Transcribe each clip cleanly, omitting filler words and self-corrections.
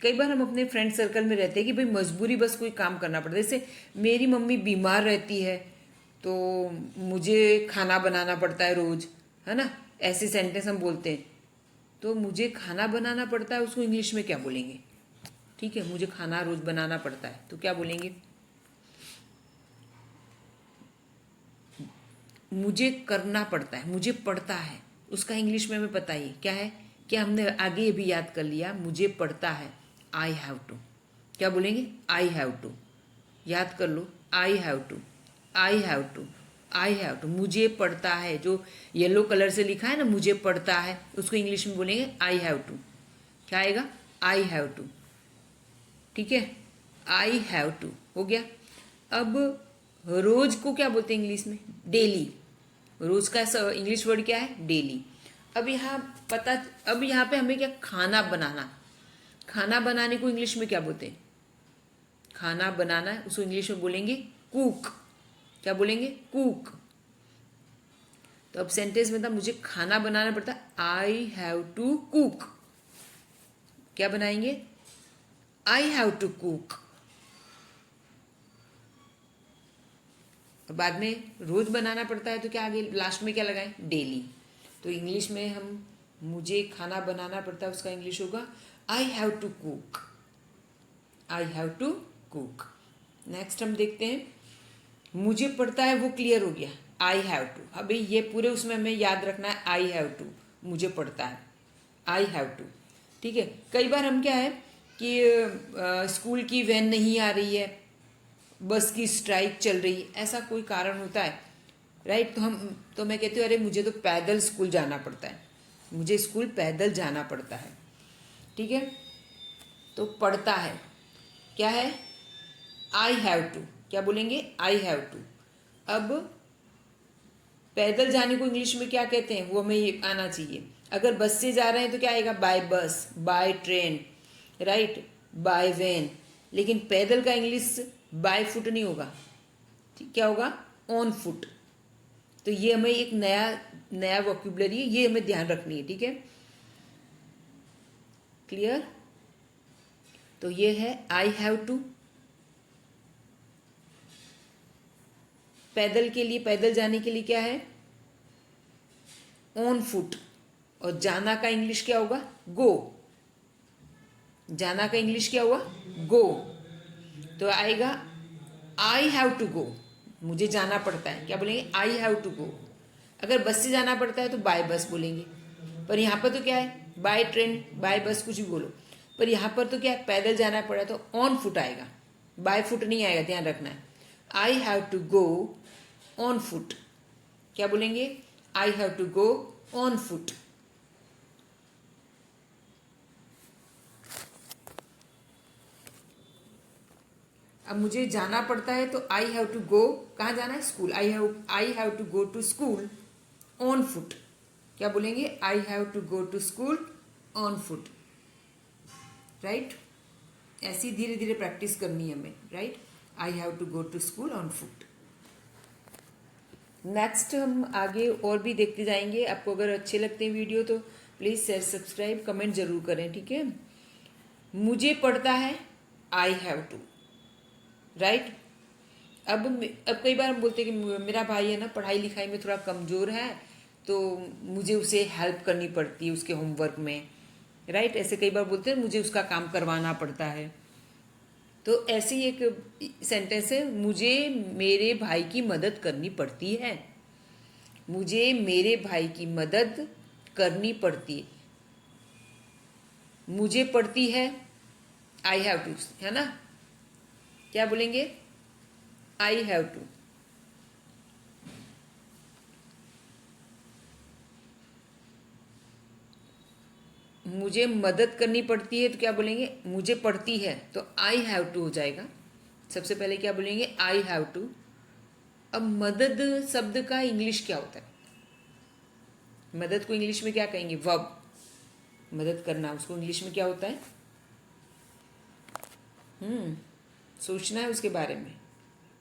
कई बार हम अपने फ्रेंड सर्कल में रहते हैं कि भाई मजबूरी बस कोई काम करना पड़ता है। जैसे मेरी मम्मी बीमार रहती है तो मुझे खाना बनाना पड़ता है रोज, है ना, ऐसे सेंटेंस हम बोलते हैं। तो मुझे खाना बनाना पड़ता है, उसको इंग्लिश में क्या बोलेंगे? ठीक है, मुझे खाना रोज बनाना पड़ता है तो क्या बोलेंगे? मुझे करना पड़ता है, मुझे पड़ता है, उसका इंग्लिश में हमें पता ही क्या है। क्या हमने आगे ये भी याद कर लिया? मुझे पड़ता है, आई हैव टू। क्या बोलेंगे? I have to. याद कर लो, I have to, I have to, I have to. मुझे पड़ता है, जो येलो कलर से लिखा है ना, मुझे पड़ता है, उसको इंग्लिश में बोलेंगे आई हैव टू। क्या आएगा? I have to. ठीक है, आई हैव टू हो गया। अब रोज को क्या बोलते हैं इंग्लिश में? डेली। रोज का इंग्लिश वर्ड क्या है? डेली। अब यहाँ पता, अब यहाँ पे हमें क्या, खाना बनाना, खाना बनाने को इंग्लिश में क्या बोलते हैं? खाना बनाना है, उसको इंग्लिश में बोलेंगे कुक। क्या बोलेंगे? कुक। तो अब सेंटेंस में था मुझे खाना बनाना पड़ता है, आई हैव टू कुक। क्या बनाएंगे? I have to cook. बाद में रोज बनाना पड़ता है तो क्या आगे लास्ट में क्या लगाएं? डेली। तो इंग्लिश में हम मुझे खाना बनाना पड़ता है, उसका इंग्लिश होगा I have to cook. I have to cook. Next हम देखते हैं, मुझे पड़ता है, वो क्लियर हो गया, आई हैव टू। अभी ये पूरे उसमें हमें याद रखना है आई हैव टू, मुझे पड़ता है, आई हैव टू। ठीक है, कई बार हम क्या है कि स्कूल की वैन नहीं आ रही है, बस की स्ट्राइक चल रही है, ऐसा कोई कारण होता है, राइट। तो मैं कहती हूँ अरे मुझे तो पैदल स्कूल जाना पड़ता है, मुझे स्कूल पैदल जाना पड़ता है। ठीक है, तो पड़ता है क्या है? I have to. क्या बोलेंगे? I have to. अब पैदल जाने को इंग्लिश में क्या कहते हैं, वो हमें ये आना चाहिए। अगर बस से जा रहे हैं तो क्या आएगा? By bus, by train, right, by van. लेकिन पैदल का इंग्लिश बाय फुट नहीं होगा, क्या होगा? On foot. तो ये हमें एक नया नया वोक्यूबलरी है, ये हमें ध्यान रखनी है। ठीक है, क्लियर? तो ये है आई हैव टू। पैदल के लिए, पैदल जाने के लिए क्या है? On foot. और जाना का इंग्लिश क्या होगा? गो। जाना का इंग्लिश क्या हुआ? गो। तो आएगा आई हैव टू गो, मुझे जाना पड़ता है, क्या बोलेंगे? I have to go. अगर बस से जाना पड़ता है तो बाय बस बोलेंगे, पर यहाँ पर तो क्या है? बाय ट्रेन, बाय बस, कुछ भी बोलो। पर यहाँ पर तो क्या है? पैदल जाना पड़ा तो ऑन फुट आएगा, बाय फुट नहीं आएगा, ध्यान रखना है। I have to go on foot. क्या बोलेंगे? I have to go on foot. अब मुझे जाना पड़ता है तो आई हैव टू गो, कहाँ जाना है? School. I have to go to school on foot. क्या बोलेंगे? I have to go to school on foot, right. ऐसी धीरे धीरे प्रैक्टिस करनी है हमें, right. I have to go to school on foot. Next हम आगे और भी देखते जाएंगे। आपको अगर अच्छे लगते हैं वीडियो तो प्लीज़ शेयर, सब्सक्राइब, कमेंट जरूर करें। ठीक है, मुझे पढ़ता है, आई हैव टू, राइट। अब कई बार हम बोलते हैं कि मेरा भाई है ना पढ़ाई लिखाई में थोड़ा कमज़ोर है, तो मुझे उसे हेल्प करनी पड़ती है उसके होमवर्क में, राइट। ऐसे कई बार बोलते हैं मुझे उसका काम करवाना पड़ता है। तो ऐसी एक सेंटेंस है, मुझे मेरे भाई की मदद करनी पड़ती है। मुझे मेरे भाई की मदद करनी पड़ती है। मुझे पड़ती है, आई हैव टू, है ना। क्या बोलेंगे? I have to. मुझे मदद करनी पड़ती है तो क्या बोलेंगे? मुझे पड़ती है, तो आई हैव टू हो जाएगा। सबसे पहले क्या बोलेंगे? I have to. अब मदद शब्द का इंग्लिश क्या होता है? मदद को इंग्लिश में क्या कहेंगे? वर्ब। मदद करना, उसको इंग्लिश में क्या होता है? सोचना है उसके बारे में।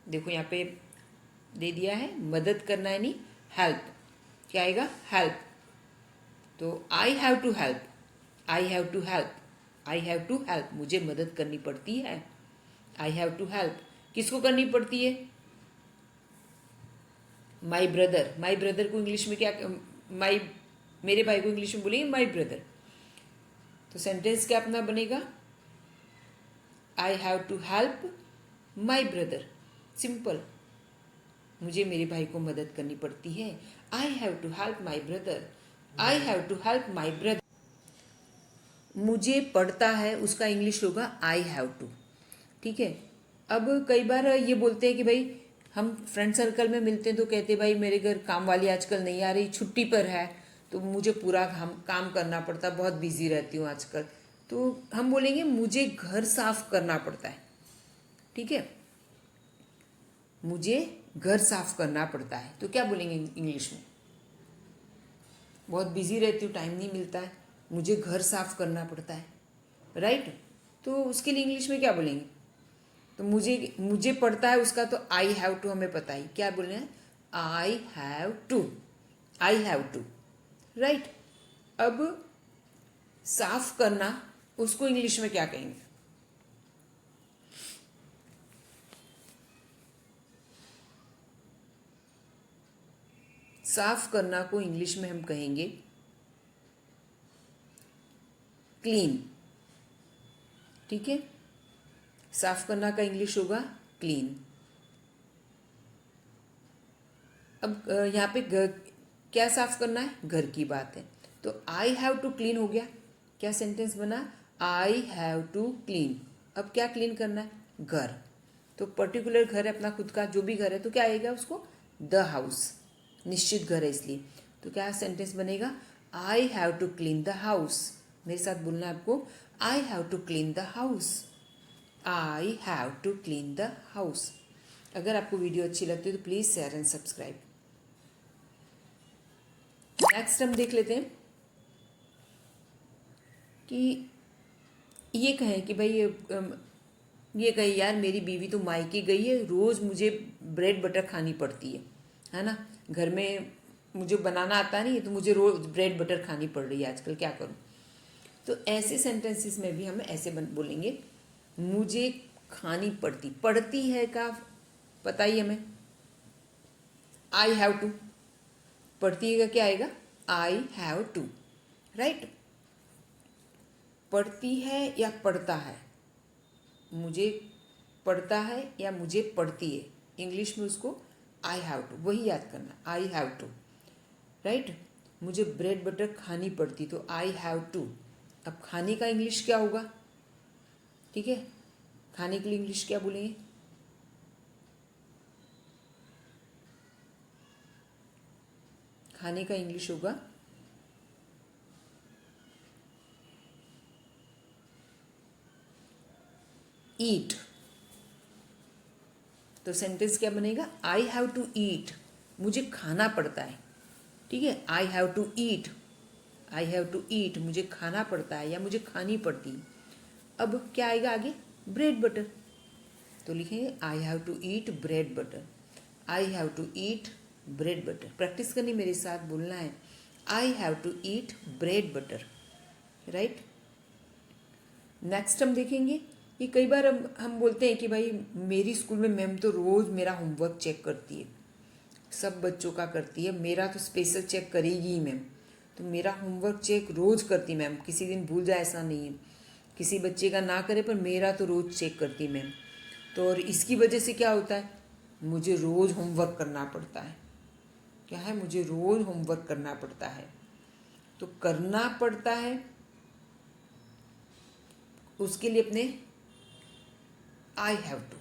देखो यहाँ पे दे दिया है, मदद करना यानी हेल्प। क्या आएगा? हेल्प। तो I have to help, I have to help, I have to help, मुझे मदद करनी पड़ती है। आई हैव टू हेल्प किसको करनी पड़ती है? My brother. माई ब्रदर को इंग्लिश में क्या, माई, मेरे भाई को इंग्लिश में बोलेंगे माई ब्रदर। तो सेंटेंस क्या अपना बनेगा? I have to help my brother. Simple, मुझे मेरे भाई को मदद करनी पड़ती है। I have to help my brother. I have to help my brother. मुझे पढ़ता है, उसका इंग्लिश होगा आई हैव टू। ठीक है। अब कई बार ये बोलते हैं कि भाई हम फ्रेंड सर्कल में मिलते हैं तो कहते हैं भाई मेरे घर काम वाली आजकल नहीं आ रही, छुट्टी पर है, तो मुझे पूरा काम करना पड़ता, बहुत बिजी रहती हूँ आजकल। तो हम बोलेंगे मुझे घर साफ करना पड़ता है। ठीक है, मुझे घर साफ करना पड़ता है, तो क्या बोलेंगे इंग्लिश में? बहुत बिजी रहती हूँ, टाइम नहीं मिलता है, मुझे घर साफ करना पड़ता है, राइट। तो उसके लिए इंग्लिश में क्या बोलेंगे? तो मुझे पढ़ता है उसका, तो आई हैव टू हमें पता ही, क्या बोलना है? I have to, I have to, right. अब साफ करना, उसको इंग्लिश में क्या कहेंगे? साफ करना को इंग्लिश में हम कहेंगे क्लीन। ठीक है, साफ करना का इंग्लिश होगा क्लीन। अब यहाँ पे क्या साफ करना है? घर की बात है, तो आई हैव टू क्लीन हो गया। क्या सेंटेंस बना? I have to clean. अब क्या क्लीन करना है? घर। तो पर्टिकुलर घर है अपना खुद का, जो भी घर है, तो क्या आएगा उसको? द हाउस, निश्चित घर है इसलिए। तो क्या सेंटेंस बनेगा? I have to clean the house. मेरे साथ बोलना है आपको, I have to clean the house. I have to clean the house. अगर आपको वीडियो अच्छी लगती है तो please share and subscribe. Next हम देख लेते हैं कि ये कहें कि भाई ये कहे यार मेरी बीवी तो मायके गई है, रोज़ मुझे ब्रेड बटर खानी पड़ती है ना। घर में मुझे बनाना आता नहीं है, तो मुझे रोज़ ब्रेड बटर खानी पड़ रही है आजकल, क्या करूँ? तो ऐसे सेंटेंसेस में भी हम ऐसे बोलेंगे, मुझे खानी पड़ती, पड़ती है का पता ही हमें, आई हैव टू। पड़ती है का क्या आएगा? I have to, right. पढ़ती है या पढ़ता है? मुझे पढ़ता है या मुझे पढ़ती है, इंग्लिश में उसको आई हैव टू, वही याद करना, आई हैव टू, राइट। मुझे ब्रेड बटर खानी पड़ती, तो आई हैव टू। अब खाने का इंग्लिश क्या होगा? ठीक है, खाने के लिए इंग्लिश क्या बोलेंगे? खाने का इंग्लिश होगा ईट। तो सेंटेंस क्या बनेगा? आई हैव टू ईट, मुझे खाना पड़ता है। ठीक है, I have to eat, I have to eat, मुझे खाना पड़ता है या मुझे खानी पड़ती। अब क्या आएगा आगे? Bread butter. तो लिखेंगे I have to eat bread butter. I have to eat bread butter. Practice करनी, मेरे साथ बोलना है, I have to eat bread butter, right. Next हम देखेंगे कि कई बार हम बोलते हैं कि भाई मेरी स्कूल में मैम तो रोज़ मेरा होमवर्क चेक करती है, सब बच्चों का करती है, मेरा तो स्पेशल चेक करेगी ही मैम। तो मेरा होमवर्क चेक रोज़ करती मैम, किसी दिन भूल जाए ऐसा नहीं है, किसी बच्चे का ना करे, पर मेरा तो रोज़ चेक करती मैम। तो और इसकी वजह से क्या होता है? मुझे रोज़ होमवर्क करना पड़ता है। क्या है? मुझे रोज़ होमवर्क करना पड़ता है। तो करना पड़ता है, उसके लिए अपने आई हैव टू।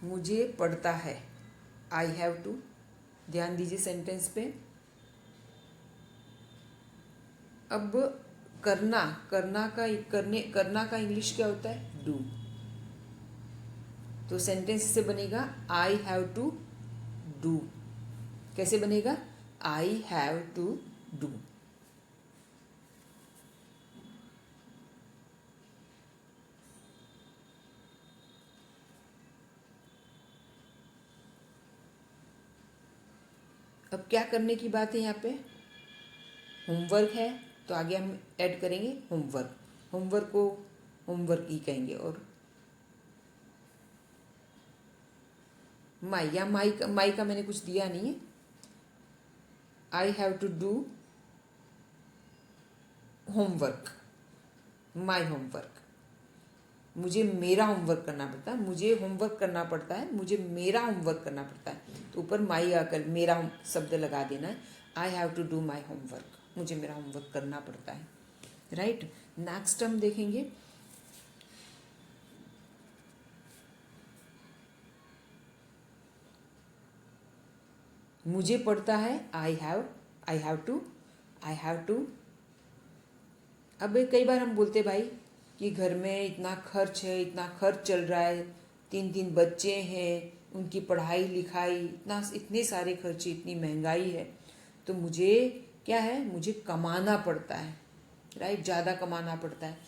मुझे पढ़ता है, आई हैव टू। ध्यान दीजिए सेंटेंस पे। अब करना, करना का इंग्लिश क्या होता है? डू। तो सेंटेंस से बनेगा आई हैव टू डू। कैसे बनेगा? I have to do. अब क्या करने की बात है यहाँ पे, होमवर्क है तो आगे हम ऐड करेंगे होमवर्क, होमवर्क को होमवर्क ही कहेंगे। और माई, या माई का मैंने कुछ दिया नहीं है, I have to do homework, my homework, मुझे मेरा होमवर्क करना पड़ता है, मुझे होमवर्क करना पड़ता है, मुझे मेरा होमवर्क करना पड़ता है, तो ऊपर माई आकर मेरा शब्द लगा देना है, I have to do my homework, मुझे मेरा होमवर्क करना पड़ता है, राइट। नेक्स्ट हम देखेंगे मुझे पड़ता है, आई हैव टू। अब कई बार हम बोलते भाई कि घर में इतना खर्च है, इतना खर्च चल रहा है, 3 बच्चे हैं, उनकी पढ़ाई लिखाई, इतने सारे खर्चे, इतनी महंगाई है, तो मुझे क्या है, मुझे कमाना पड़ता है, राइट, ज़्यादा कमाना पड़ता है,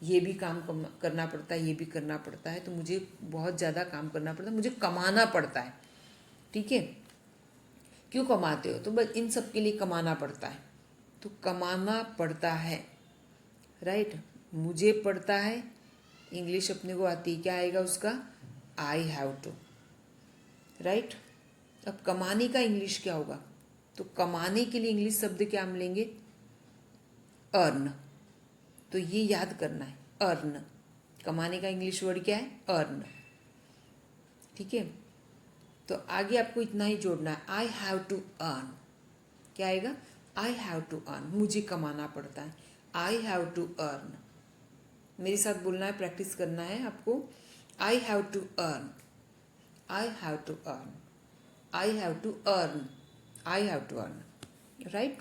ये भी काम करना पड़ता है, ये भी करना पड़ता है, तो मुझे बहुत ज़्यादा काम करना पड़ता है, मुझे कमाना पड़ता है, ठीक है। क्यों कमाते हो, तो बस इन सब के लिए कमाना पड़ता है, तो कमाना पड़ता है, राइट। मुझे पड़ता है, इंग्लिश अपने को आती है, क्या आएगा उसका, आई हैव टू, राइट। अब कमाने का इंग्लिश क्या होगा, तो कमाने के लिए इंग्लिश शब्द क्या हम लेंगे, अर्न, तो ये याद करना है, अर्न, कमाने का इंग्लिश वर्ड क्या है, अर्न, ठीक है। तो आगे आपको इतना ही जोड़ना है, आई हैव टू अर्न, क्या आएगा, आई हैव टू अर्न, मुझे कमाना पड़ता है, आई हैव टू अर्न, मेरे साथ बोलना है, प्रैक्टिस करना है आपको, I have to earn, I have to earn, I have to earn, I have to earn, right.